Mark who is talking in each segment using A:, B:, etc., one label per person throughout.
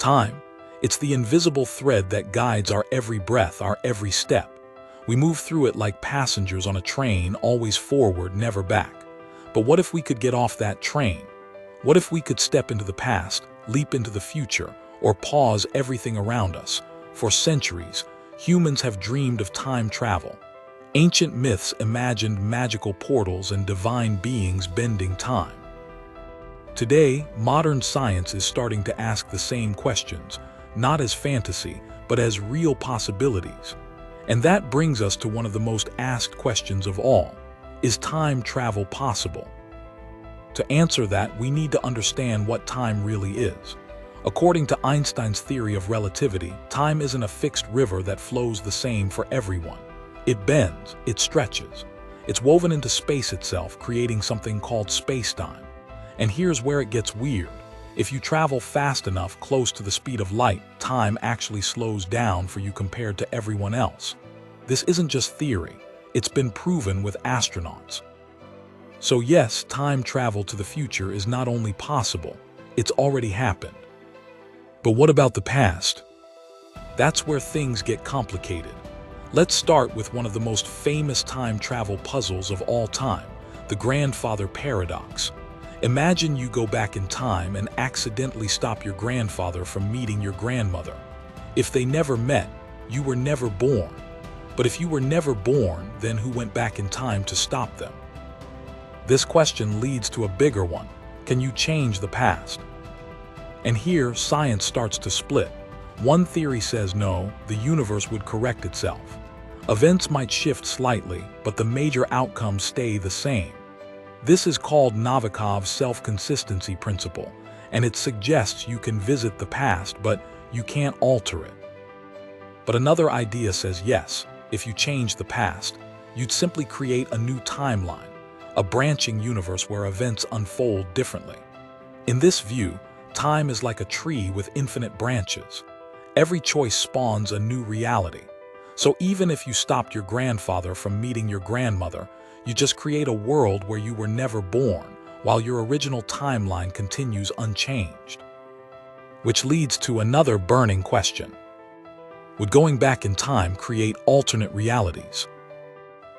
A: Time, it's the invisible thread that guides our every breath, our every step. We move through it like passengers on a train, always forward, never back. But what if we could get off that train? What if we could step into the past, leap into the future, or pause everything around us? For centuries, humans have dreamed of time travel. Ancient myths imagined magical portals and divine beings bending time. Today, modern science is starting to ask the same questions, not as fantasy, but as real possibilities. And that brings us to one of the most asked questions of all. Is time travel possible? To answer that, we need to understand what time really is. According to Einstein's theory of relativity, time isn't a fixed river that flows the same for everyone. It bends, it stretches. It's woven into space itself, creating something called space-time. And here's where it gets weird. If you travel fast enough, close to the speed of light, time actually slows down for you compared to everyone else. This isn't just theory. It's been proven with astronauts. So yes, time travel to the future is not only possible, it's already happened. But what about the past? That's where things get complicated. Let's start with one of the most famous time travel puzzles of all time, the grandfather paradox. Imagine you go back in time and accidentally stop your grandfather from meeting your grandmother. If they never met, you were never born. But if you were never born, then who went back in time to stop them? This question leads to a bigger one. Can you change the past? And here, science starts to split. One theory says no, the universe would correct itself. Events might shift slightly, but the major outcomes stay the same. This is called Novikov's self-consistency principle, and it suggests you can visit the past, but you can't alter it. But another idea says yes, if you change the past, you'd simply create a new timeline, a branching universe where events unfold differently. In this view, time is like a tree with infinite branches. Every choice spawns a new reality. So even if you stopped your grandfather from meeting your grandmother, you just create a world where you were never born, while your original timeline continues unchanged. Which leads to another burning question. Would going back in time create alternate realities?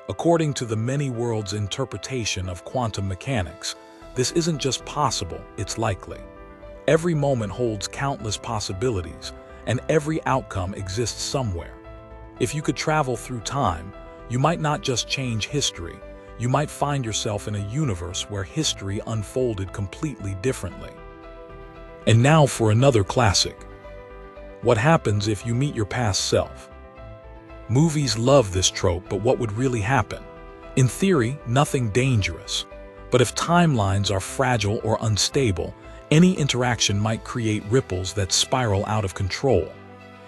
A: According to the many worlds interpretation of quantum mechanics, this isn't just possible, it's likely. Every moment holds countless possibilities, and every outcome exists somewhere. If you could travel through time, you might not just change history, you might find yourself in a universe where history unfolded completely differently. And now for another classic. What happens if you meet your past self? Movies love this trope, but what would really happen? In theory, nothing dangerous. But if timelines are fragile or unstable, any interaction might create ripples that spiral out of control.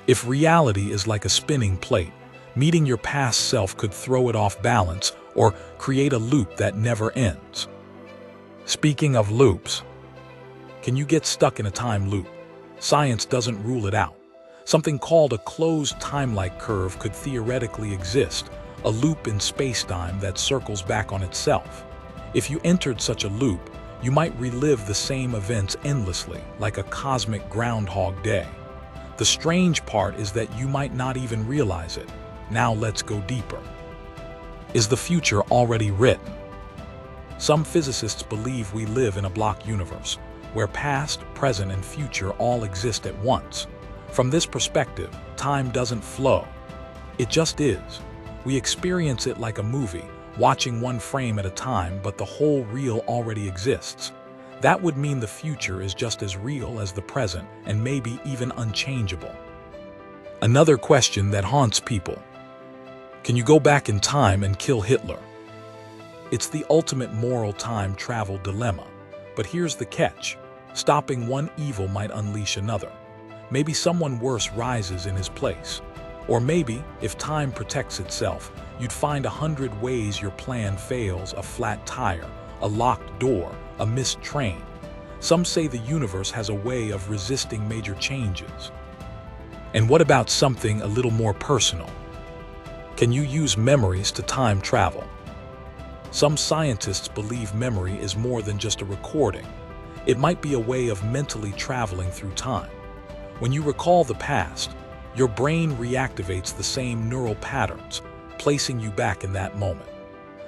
A: If reality is like a spinning plate, meeting your past self could throw it off balance or create a loop that never ends. Speaking of loops, can you get stuck in a time loop? Science doesn't rule it out. Something called a closed time-like curve could theoretically exist, a loop in space-time that circles back on itself. If you entered such a loop, you might relive the same events endlessly, like a cosmic Groundhog Day. The strange part is that you might not even realize it. Now let's go deeper. Is the future already written? Some physicists believe we live in a block universe, where past, present, and future all exist at once. From this perspective, time doesn't flow. It just is. We experience it like a movie, watching one frame at a time, but the whole reel already exists. That would mean the future is just as real as the present, and maybe even unchangeable. Another question that haunts people. Can you go back in time and kill Hitler? It's the ultimate moral time travel dilemma. But here's the catch. Stopping one evil might unleash another. Maybe someone worse rises in his place. Or maybe, if time protects itself, you'd find 100 ways your plan fails: a flat tire, a locked door, a missed train. Some say the universe has a way of resisting major changes. And what about something a little more personal? Can you use memories to time travel? Some scientists believe memory is more than just a recording. It might be a way of mentally traveling through time. When you recall the past, your brain reactivates the same neural patterns, placing you back in that moment.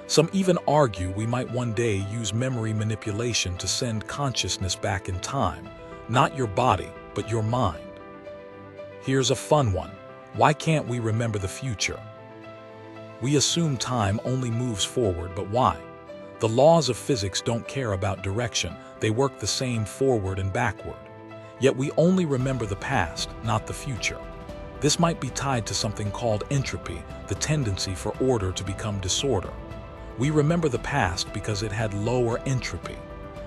A: Some even argue we might one day use memory manipulation to send consciousness back in time, not your body, but your mind. Here's a fun one. Why can't we remember the future? We assume time only moves forward, but why? The laws of physics don't care about direction. They work the same forward and backward. Yet we only remember the past, not the future. This might be tied to something called entropy, the tendency for order to become disorder. We remember the past because it had lower entropy.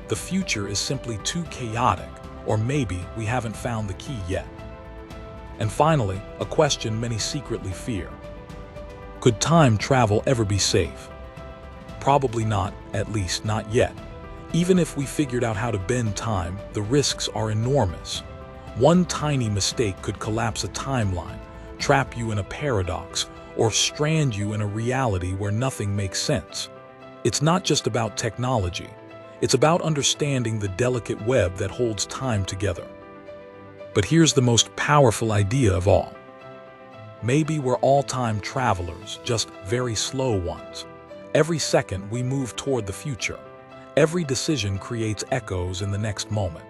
A: The future is simply too chaotic, or maybe we haven't found the key yet. And finally, a question many secretly fear. Could time travel ever be safe? Probably not, at least not yet. Even if we figured out how to bend time, the risks are enormous. One tiny mistake could collapse a timeline, trap you in a paradox, or strand you in a reality where nothing makes sense. It's not just about technology. It's about understanding the delicate web that holds time together. But here's the most powerful idea of all. Maybe we're all time travelers, just very slow ones. Every second we move toward the future. Every decision creates echoes in the next moment.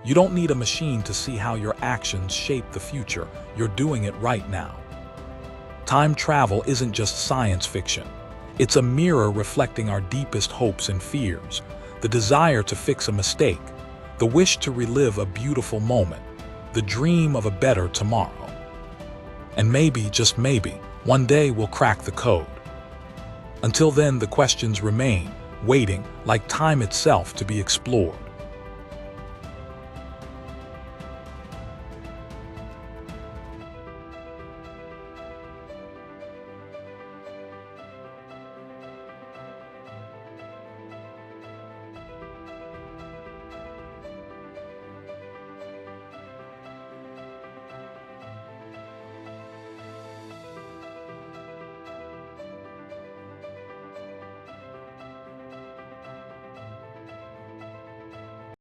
A: You don't need a machine to see how your actions shape the future. You're doing it right now. Time travel isn't just science fiction. It's a mirror reflecting our deepest hopes and fears, the desire to fix a mistake, the wish to relive a beautiful moment, the dream of a better tomorrow. And maybe, just maybe, one day we'll crack the code. Until then, the questions remain, waiting, like time itself, to be explored.